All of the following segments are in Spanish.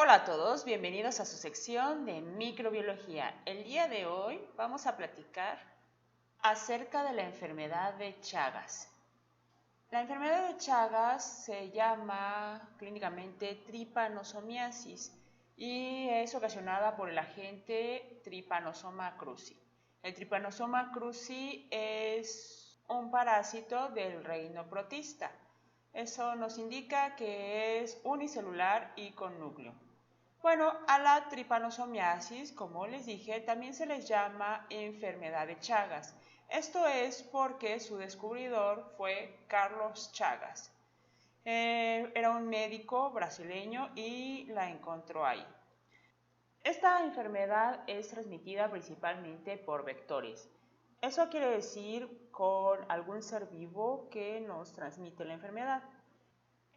Hola a todos, bienvenidos a su sección de microbiología. El día de hoy vamos a platicar acerca de la enfermedad de Chagas. La enfermedad de Chagas se llama clínicamente tripanosomiasis y es ocasionada por el agente Trypanosoma cruzi. El Trypanosoma cruzi es un parásito del reino protista. Eso nos indica que es unicelular y con núcleo. Bueno, a la tripanosomiasis, como les dije, también se les llama enfermedad de Chagas. Esto es porque su descubridor fue Carlos Chagas. Era un médico brasileño y la encontró ahí. Esta enfermedad es transmitida principalmente por vectores. Eso quiere decir con algún ser vivo que nos transmite la enfermedad.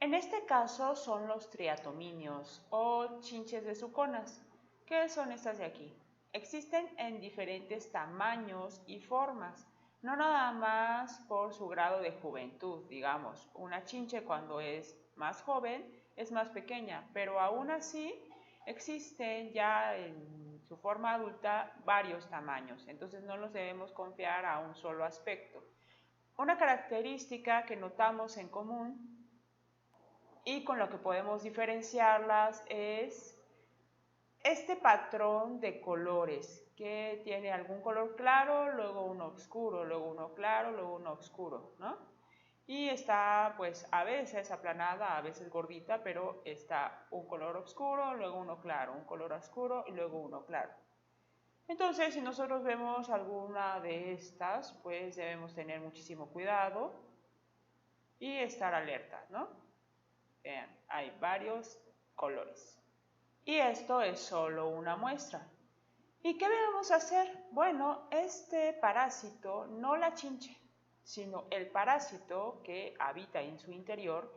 En este caso son los triatominios o chinches de suconas. ¿Qué son estas de aquí? Existen en diferentes tamaños y formas, no nada más por su grado de juventud, digamos. Una chinche cuando es más joven es más pequeña, pero aún así existen ya en su forma adulta varios tamaños, entonces no nos debemos confiar a un solo aspecto. Una característica que notamos en común y con lo que podemos diferenciarlas es este patrón de colores que tiene algún color claro, luego uno oscuro, luego uno claro, luego uno oscuro, ¿no? Y está pues a veces aplanada, a veces gordita, pero está un color oscuro, luego uno claro, un color oscuro y luego uno claro. Entonces, si nosotros vemos alguna de estas, pues debemos tener muchísimo cuidado y estar alertas, ¿no? Vean, hay varios colores. Y esto es solo una muestra. ¿Y qué debemos hacer? Bueno, este parásito, no la chinche, sino el parásito que habita en su interior,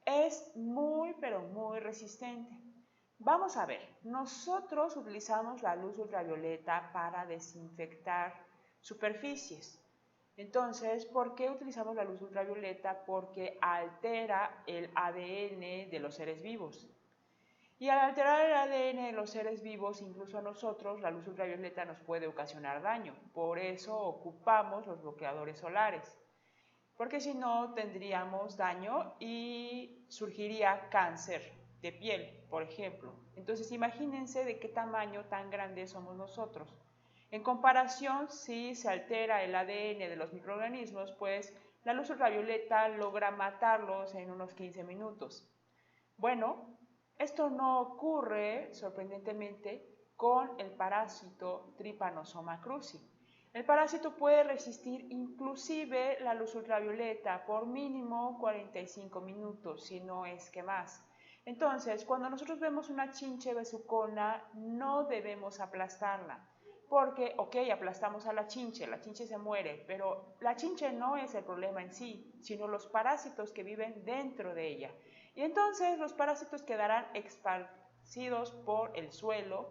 es muy, pero muy resistente. Vamos a ver, nosotros utilizamos la luz ultravioleta para desinfectar superficies. Entonces, ¿por qué utilizamos la luz ultravioleta? Porque altera el ADN de los seres vivos. Y al alterar el ADN de los seres vivos, incluso a nosotros, la luz ultravioleta nos puede ocasionar daño. Por eso ocupamos los bloqueadores solares. Porque si no, tendríamos daño y surgiría cáncer de piel, por ejemplo. Entonces, imagínense de qué tamaño tan grande somos nosotros. En comparación, si se altera el ADN de los microorganismos, pues la luz ultravioleta logra matarlos en unos 15 minutos. Bueno, esto no ocurre, sorprendentemente, con el parásito Trypanosoma cruzi. El parásito puede resistir inclusive la luz ultravioleta por mínimo 45 minutos, si no es que más. Entonces, cuando nosotros vemos una chinche besucona, no debemos aplastarla. Porque, ok, aplastamos a la chinche se muere, pero la chinche no es el problema en sí, sino los parásitos que viven dentro de ella. Y entonces los parásitos quedarán esparcidos por el suelo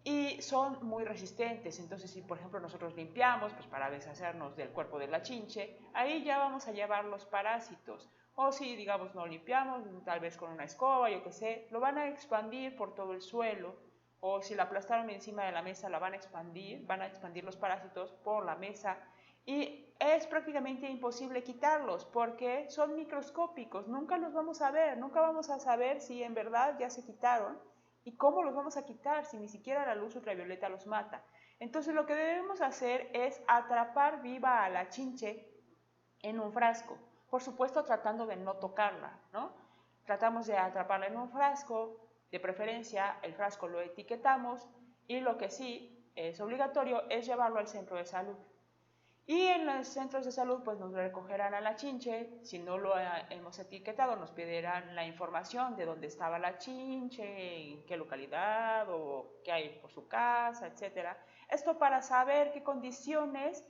y son muy resistentes. Entonces, si por ejemplo nosotros limpiamos, pues para deshacernos del cuerpo de la chinche, ahí ya vamos a llevar los parásitos. O si, digamos, no limpiamos, tal vez con una escoba, yo qué sé, lo van a expandir por todo el suelo. O si la aplastaron encima de la mesa, la van a expandir los parásitos por la mesa. Y es prácticamente imposible quitarlos porque son microscópicos, nunca los vamos a ver, nunca vamos a saber si en verdad ya se quitaron. ¿Y cómo los vamos a quitar si ni siquiera la luz ultravioleta los mata? Entonces lo que debemos hacer es atrapar viva a la chinche en un frasco. Por supuesto tratando de no tocarla, ¿no? Tratamos de atraparla en un frasco, de preferencia el frasco lo etiquetamos y lo que sí es obligatorio es llevarlo al centro de salud. Y en los centros de salud pues nos recogerán a la chinche, si no lo hemos etiquetado nos pedirán la información de dónde estaba la chinche, en qué localidad o qué hay por su casa, etc. Esto para saber qué condiciones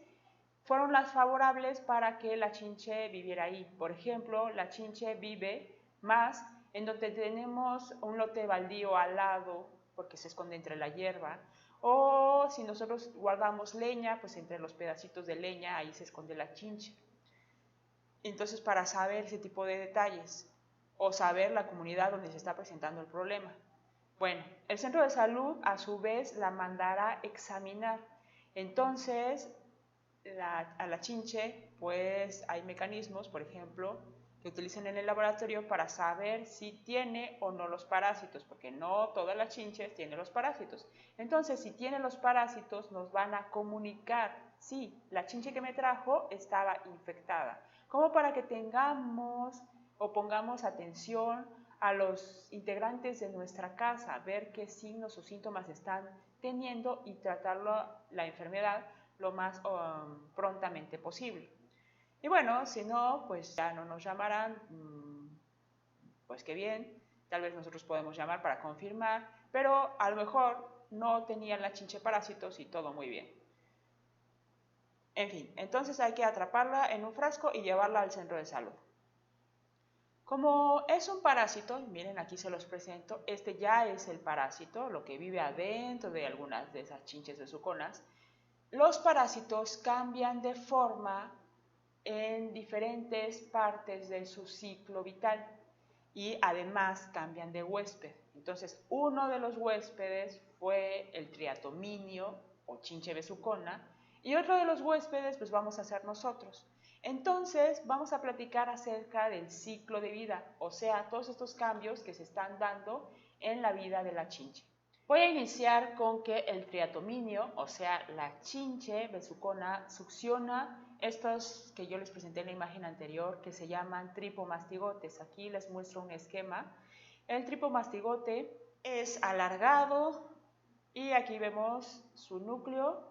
fueron las favorables para que la chinche viviera ahí. Por ejemplo, la chinche vive más en donde tenemos un lote baldío al lado porque se esconde entre la hierba, o si nosotros guardamos leña, pues entre los pedacitos de leña ahí se esconde la chinche. Entonces, para saber ese tipo de detalles. o saber la comunidad donde se está presentando el problema. Bueno, el centro de salud a su vez la mandará examinar. Entonces, a la chinche, pues hay mecanismos, por ejemplo, que utilizan en el laboratorio para saber si tiene o no los parásitos, porque no todas las chinches tienen los parásitos. Entonces, si tiene los parásitos, nos van a comunicar, sí, la chinche que me trajo estaba infectada, como para que tengamos o pongamos atención a los integrantes de nuestra casa, ver qué signos o síntomas están teniendo y tratar la enfermedad lo más prontamente posible. Y bueno, si no, pues ya no nos llamarán, pues qué bien, tal vez nosotros podemos llamar para confirmar, pero a lo mejor no tenían la chinche parásitos y todo muy bien. En fin, entonces hay que atraparla en un frasco y llevarla al centro de salud. Como es un parásito, miren aquí se los presento, este ya es el parásito, lo que vive adentro de algunas de esas chinches besuconas. Los parásitos cambian de forma en diferentes partes de su ciclo vital y además cambian de huésped. Entonces, uno de los huéspedes fue el triatominio o chinche besucona y otro de los huéspedes pues vamos a ser nosotros. Entonces, vamos a platicar acerca del ciclo de vida, o sea, todos estos cambios que se están dando en la vida de la chinche. Voy a iniciar con que el triatominio, o sea, la chinche besucona, succiona estos que yo les presenté en la imagen anterior, que se llaman tripomastigotes. Aquí les muestro un esquema. El tripomastigote es alargado y aquí vemos su núcleo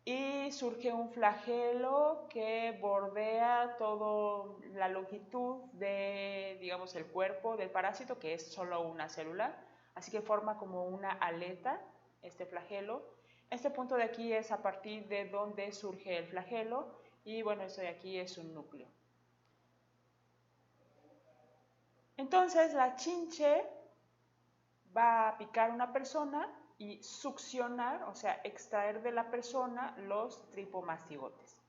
y surge un flagelo que bordea toda la longitud de, digamos, el cuerpo del parásito, que es solo una célula. Así que forma como una aleta este flagelo. Este punto de aquí es a partir de donde surge el flagelo y bueno, esto de aquí es un núcleo. Entonces la chinche va a picar a una persona y succionar, o sea, extraer de la persona los tripomastigotes.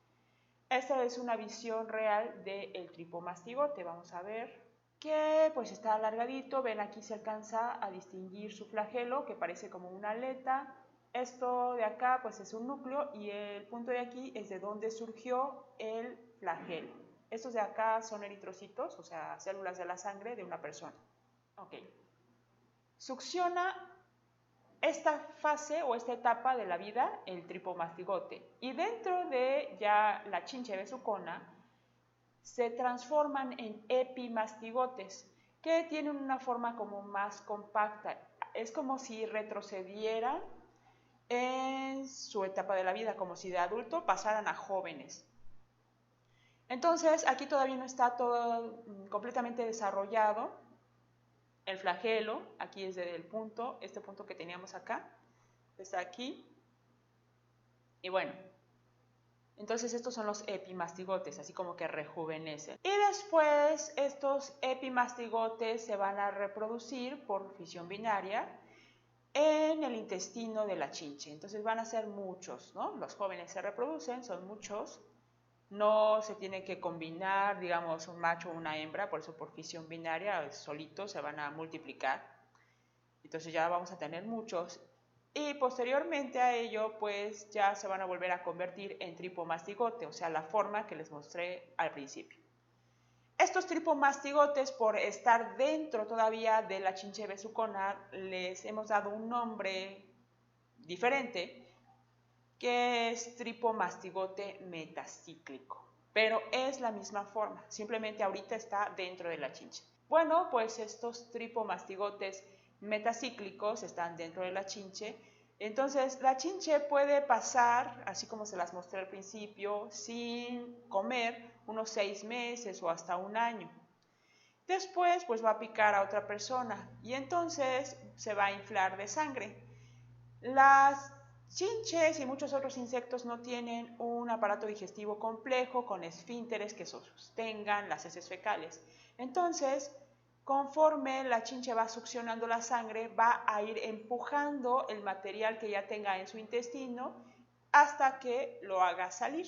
Esta es una visión real del tripomastigote. Vamos a ver que pues está alargadito, ven aquí se alcanza a distinguir su flagelo que parece como una aleta. Esto de acá pues es un núcleo y el punto de aquí es de donde surgió el flagelo. Estos de acá son eritrocitos, o sea, células de la sangre de una persona. Ok. Succiona esta fase o esta etapa de la vida el tripomastigote y dentro de ya la chinche besucona se transforman en epimastigotes, que tienen una forma como más compacta. Es como si retrocedieran en su etapa de la vida, como si de adulto pasaran a jóvenes. Entonces, aquí todavía no está todo completamente desarrollado el flagelo. Aquí es desde el punto, este punto que teníamos acá, está aquí. Y bueno, entonces estos son los epimastigotes, así como que rejuvenecen. Y después estos epimastigotes se van a reproducir por fisión binaria en el intestino de la chinche. Entonces van a ser muchos, ¿no? Los jóvenes se reproducen, son muchos. No se tiene que combinar, digamos, un macho o una hembra, por eso por fisión binaria, solitos se van a multiplicar. Entonces ya vamos a tener muchos. Y posteriormente a ello, pues ya se van a volver a convertir en tripomastigote, o sea, la forma que les mostré al principio. Estos tripomastigotes, por estar dentro todavía de la chinche besucona, les hemos dado un nombre diferente, que es tripomastigote metacíclico. Pero es la misma forma, simplemente ahorita está dentro de la chinche. Bueno, pues estos tripomastigotes metacíclicos están dentro de la chinche. Entonces, la chinche puede pasar, así como se las mostré al principio, sin comer unos 6 meses o hasta un año. Después, pues va a picar a otra persona y entonces se va a inflar de sangre. Las chinches y muchos otros insectos no tienen un aparato digestivo complejo con esfínteres que sostengan las heces fecales. Entonces, conforme la chinche va succionando la sangre, va a ir empujando el material que ya tenga en su intestino hasta que lo haga salir.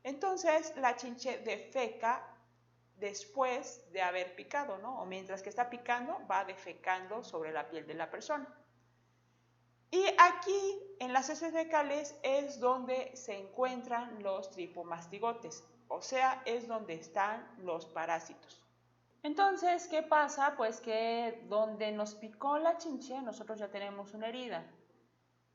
Entonces, la chinche defeca después de haber picado, ¿no? O mientras que está picando, va defecando sobre la piel de la persona. Y aquí, en las heces fecales, es donde se encuentran los tripomastigotes, o sea, es donde están los parásitos. Entonces, ¿qué pasa? Pues que donde nos picó la chinche, nosotros ya tenemos una herida.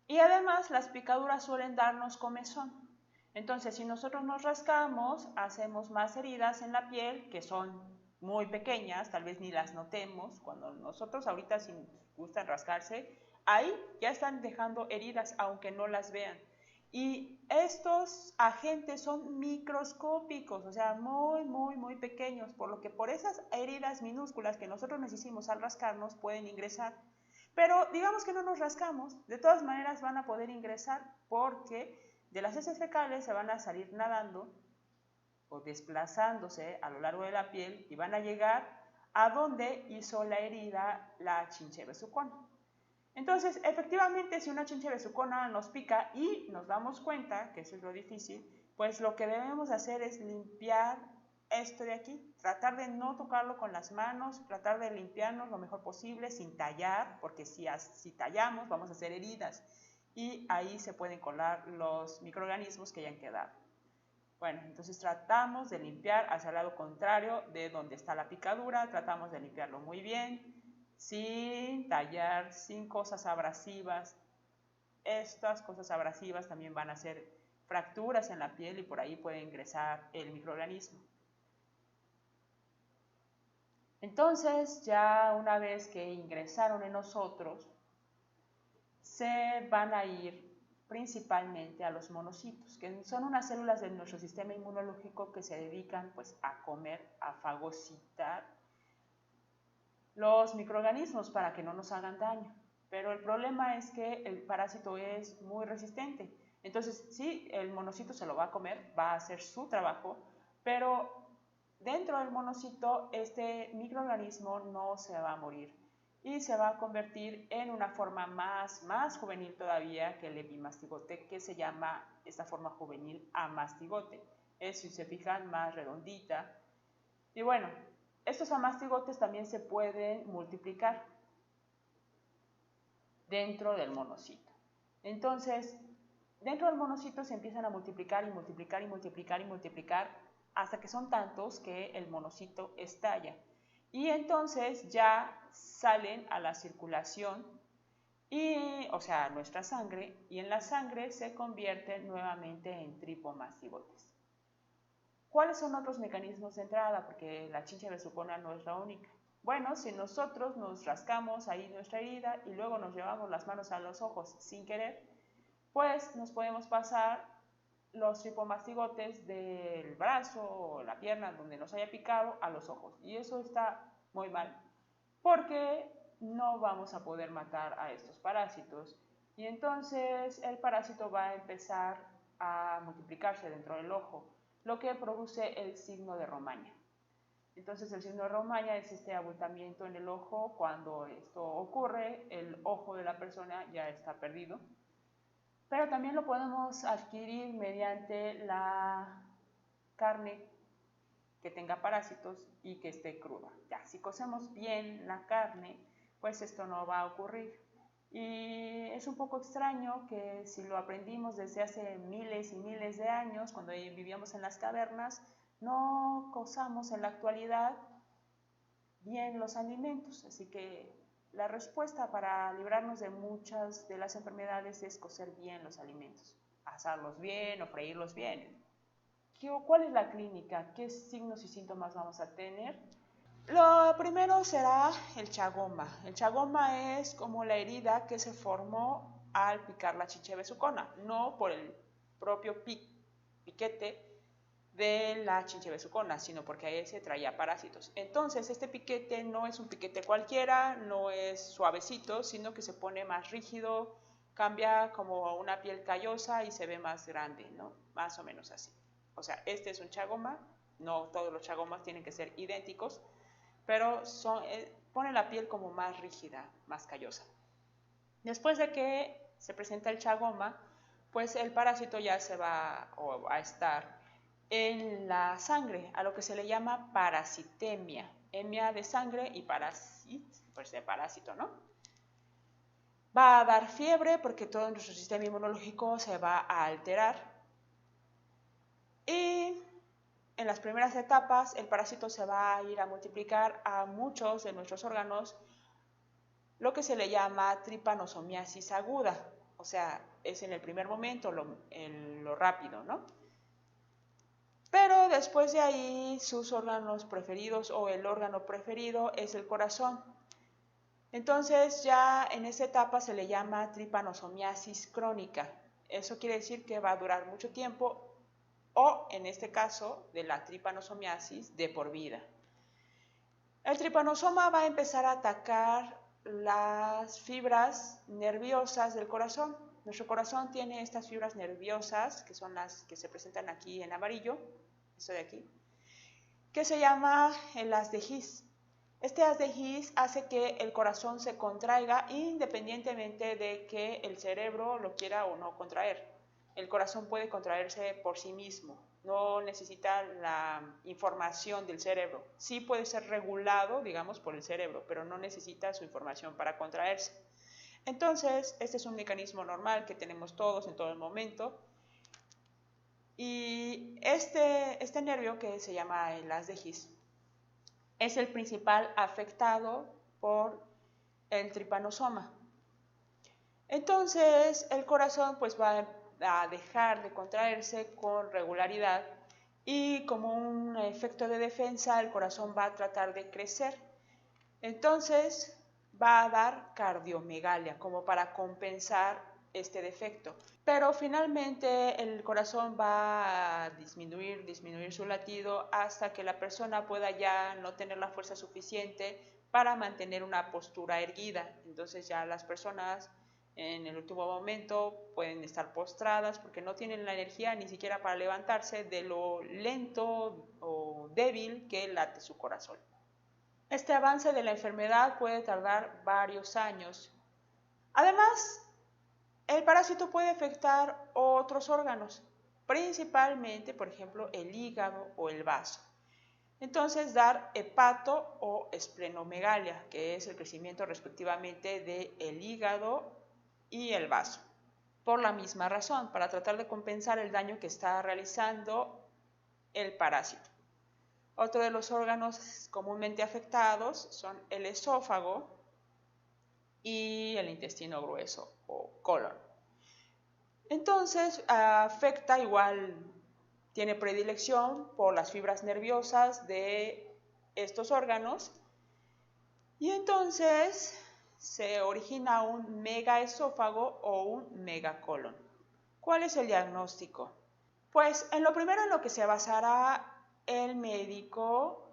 Y además, las picaduras suelen darnos comezón. Entonces, si nosotros nos rascamos, hacemos más heridas en la piel, que son muy pequeñas, tal vez ni las notemos. Cuando nosotros ahorita, si nos gustan rascarse, ahí ya están dejando heridas, aunque no las vean. Y estos agentes son microscópicos, o sea, muy pequeños, por lo que por esas heridas minúsculas que nosotros nos hicimos al rascarnos pueden ingresar. Pero digamos que no nos rascamos, de todas maneras van a poder ingresar porque de las heces fecales se van a salir nadando o desplazándose a lo largo de la piel y van a llegar a donde hizo la herida la chinche besucona. Entonces, efectivamente, si una chinche besucona nos pica y nos damos cuenta, que eso es lo difícil, pues lo que debemos hacer es limpiar esto de aquí, tratar de no tocarlo con las manos, tratar de limpiarnos lo mejor posible sin tallar, porque si tallamos vamos a hacer heridas y ahí se pueden colar los microorganismos que hayan quedado. Bueno, entonces tratamos de limpiar hacia el lado contrario de donde está la picadura, tratamos de limpiarlo muy bien, sin tallar, sin cosas abrasivas. Estas cosas abrasivas también van a hacer fracturas en la piel y por ahí puede ingresar el microorganismo. Entonces, ya una vez que ingresaron en nosotros, se van a ir principalmente a los monocitos, que son unas células de nuestro sistema inmunológico que se dedican pues a comer, a fagocitar los microorganismos para que no nos hagan daño. Pero el problema es que el parásito es muy resistente. Entonces, sí, el monocito se lo va a comer, va a hacer su trabajo, pero dentro del monocito este microorganismo no se va a morir y se va a convertir en una forma más juvenil todavía que el epimastigote, que se llama esta forma juvenil amastigote. Es, si se fijan, más redondita. Y bueno, estos amastigotes también se pueden multiplicar dentro del monocito. Entonces, dentro del monocito se empiezan a multiplicar y multiplicar y multiplicar y multiplicar hasta que son tantos que el monocito estalla. Y entonces ya salen a la circulación, o sea, a nuestra sangre, y en la sangre se convierten nuevamente en tripomastigotes. ¿Cuáles son otros mecanismos de entrada? Porque la chinche besucona no es la única. Bueno, si nosotros nos rascamos ahí nuestra herida y luego nos llevamos las manos a los ojos sin querer, pues nos podemos pasar los tripomastigotes del brazo o la pierna donde nos haya picado a los ojos. Y eso está muy mal, porque no vamos a poder matar a estos parásitos. Y entonces el parásito va a empezar a multiplicarse dentro del ojo, lo que produce el signo de Romaña. Entonces el signo de Romaña es este abultamiento en el ojo. Cuando esto ocurre, el ojo de la persona ya está perdido. Pero también lo podemos adquirir mediante la carne que tenga parásitos y que esté cruda. Ya, si cocemos bien la carne, pues esto no va a ocurrir. Y es un poco extraño que si lo aprendimos desde hace miles y miles de años, cuando vivíamos en las cavernas, no cozamos en la actualidad bien los alimentos. Así que la respuesta para librarnos de muchas de las enfermedades es cocer bien los alimentos, asarlos bien o freírlos bien. ¿Cuál es la clínica? ¿Qué signos y síntomas vamos a tener? Lo primero será el chagoma. El chagoma es como la herida que se formó al picar la chinche besucona, no por el propio piquete de la chinche besucona, sino porque ahí se traía parásitos. Entonces, este piquete no es un piquete cualquiera, no es suavecito, sino que se pone más rígido, cambia como una piel callosa y se ve más grande, ¿no? Más o menos así. O sea, este es un chagoma, no todos los chagomas tienen que ser idénticos, pero pone la piel como más rígida, más callosa. Después de que se presenta el chagoma, pues el parásito ya se va a estar en la sangre, a lo que se le llama parasitemia. Emia de sangre y pues de parásito, ¿no? Va a dar fiebre porque todo nuestro sistema inmunológico se va a alterar. Y en las primeras etapas el parásito se va a ir a multiplicar a muchos de nuestros órganos, lo que se le llama tripanosomiasis aguda. O sea, es en el primer momento lo rápido, ¿no? Pero después de ahí sus órganos preferidos o el órgano preferido es el corazón. Entonces ya en esa etapa se le llama tripanosomiasis crónica. Eso quiere decir que va a durar mucho tiempo o en este caso de la tripanosomiasis de por vida. El tripanosoma va a empezar a atacar las fibras nerviosas del corazón. Nuestro corazón tiene estas fibras nerviosas, que son las que se presentan aquí en amarillo, esto de aquí, que se llama el haz de His. Este haz de His hace que el corazón se contraiga independientemente de que el cerebro lo quiera o no contraer. El corazón puede contraerse por sí mismo, no necesita la información del cerebro. Sí puede ser regulado, digamos, por el cerebro, pero no necesita su información para contraerse. Entonces, este es un mecanismo normal que tenemos todos en todo el momento. Y este nervio, que se llama el haz de His, es el principal afectado por el tripanosoma. Entonces, el corazón pues va a dejar de contraerse con regularidad y como un efecto de defensa el corazón va a tratar de crecer. Entonces va a dar cardiomegalia como para compensar este defecto. Pero finalmente el corazón va a disminuir su latido hasta que la persona pueda ya no tener la fuerza suficiente para mantener una postura erguida. Entonces ya las personas en el último momento pueden estar postradas porque no tienen la energía ni siquiera para levantarse de lo lento o débil que late su corazón. Este avance de la enfermedad puede tardar varios años. Además, el parásito puede afectar otros órganos, principalmente, por ejemplo, el hígado o el vaso. Entonces, dar hepato o esplenomegalia, que es el crecimiento respectivamente del hígado y el vaso. Por la misma razón, para tratar de compensar el daño que está realizando el parásito. Otro de los órganos comúnmente afectados son el esófago y el intestino grueso o colon. Entonces, afecta igual, tiene predilección por las fibras nerviosas de estos órganos y entonces se origina un megaesófago o un megacolon. ¿Cuál es el diagnóstico? Pues en lo primero en lo que se basará el médico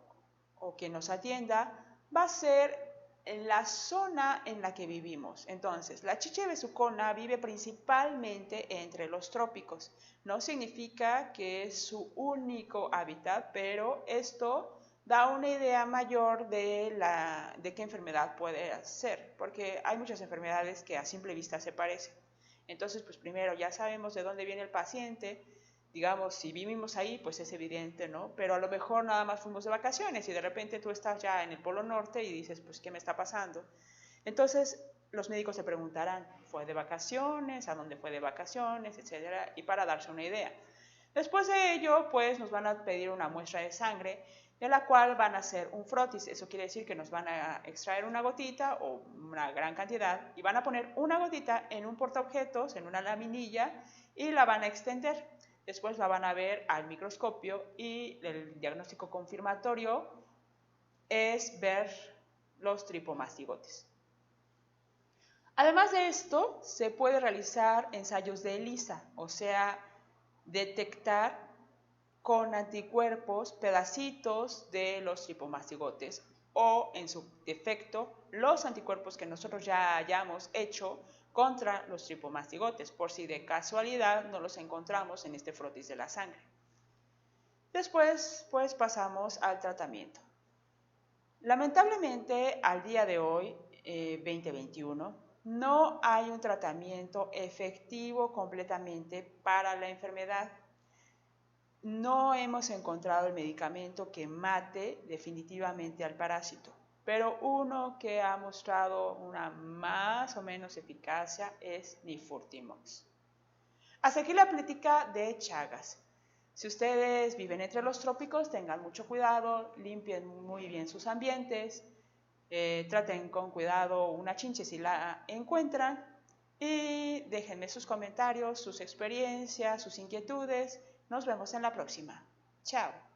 o quien nos atienda va a ser en la zona en la que vivimos. Entonces, la chicha besucona vive principalmente entre los trópicos. No significa que es su único hábitat, pero esto da una idea mayor de qué enfermedad puede ser, porque hay muchas enfermedades que a simple vista se parecen. Entonces, pues primero ya sabemos de dónde viene el paciente. Digamos, si vivimos ahí, pues es evidente, ¿no? Pero a lo mejor nada más fuimos de vacaciones y de repente tú estás ya en el Polo Norte y dices, pues, ¿qué me está pasando? Entonces, los médicos se preguntarán, ¿fue de vacaciones? ¿A dónde fue de vacaciones? Etcétera, y para darse una idea. Después de ello, pues, nos van a pedir una muestra de sangre, de la cual van a hacer un frotis. Eso quiere decir que nos van a extraer una gotita o una gran cantidad y van a poner una gotita en un portaobjetos, en una laminilla, y la van a extender. Después la van a ver al microscopio y el diagnóstico confirmatorio es ver los tripomastigotes. Además de esto, se puede realizar ensayos de ELISA, o sea, detectar con anticuerpos pedacitos de los tripomastigotes o, en su defecto, los anticuerpos que nosotros ya hayamos hecho contra los tripomastigotes, por si de casualidad no los encontramos en este frotis de la sangre. Después, pues pasamos al tratamiento. Lamentablemente, al día de hoy, 2021, no hay un tratamiento efectivo completamente para la enfermedad. no hemos encontrado el medicamento que mate definitivamente al parásito, pero uno que ha mostrado una más o menos eficacia es Nifurtimox. Hasta aquí la plática de Chagas. Si ustedes viven entre los trópicos, tengan mucho cuidado, limpien muy bien sus ambientes, traten con cuidado una chinche si la encuentran y déjenme sus comentarios, sus experiencias, sus inquietudes. Nos vemos en la próxima. Chao.